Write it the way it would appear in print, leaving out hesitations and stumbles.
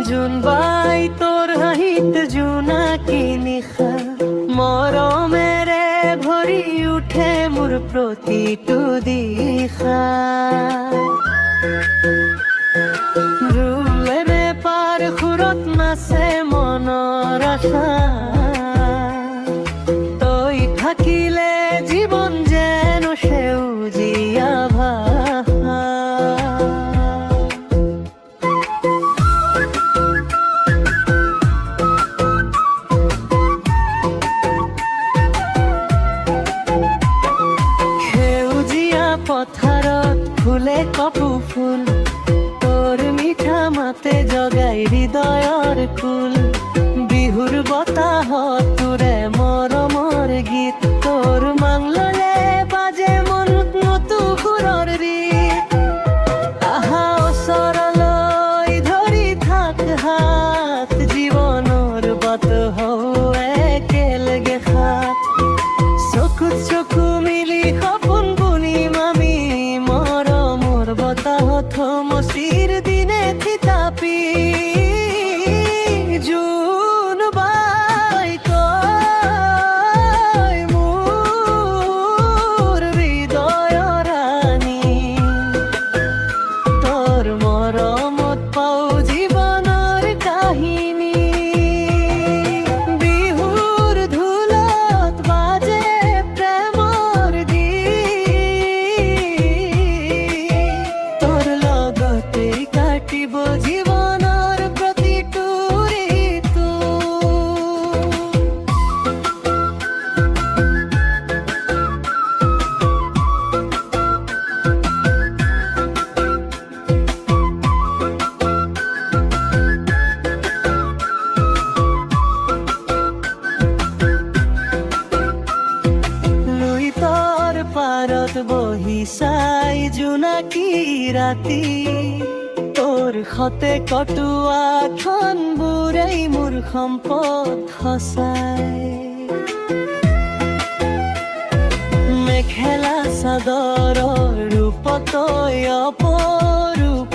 জোনবাই তোৰ হাঁহিত জোনাকি নিশা মৰমেৰে ভৰি উঠে মোৰ প্ৰতিটো দিশা ঢোলেৰে পাৰ সুৰত নাচে মনৰ আশা তই থাকিলে জীৱন যেন সেউজীয়া ভাষা পথাৰত ফুলে কপৌ ফুল তোৰ মিঠা মাতে জগাই হৃদয়ৰ কুল বিহুৰ বতাহত তোৰে মৰমৰ গীত তোৰ মাংললে বাজে মনত নতু সুৰৰ ৰীত আহা ওচৰলৈ ধৰি থাক হাত জীৱনৰ বাট হও একেলগে খাত চকুত চকু মিলি সপোন মচিৰ দিনে থিতাপি জোনবাই তই মোৰ হৃদয়ৰ ৰাণী তোৰ মৰমত পাওঁ জীৱনৰ কাহিনী বিহুৰ ঢোলত বাজে প্ৰেমৰ জীৱনৰ প্ৰতিটো ঋতু লুইতৰ পাৰত বহি চাই জোনাকী ৰাতি তোৰ সতে কটোৱাখন বোৰেই মোৰ সম্পদ সঁচাই মেখেলা চাদৰৰ ৰূপতই অপৰূপ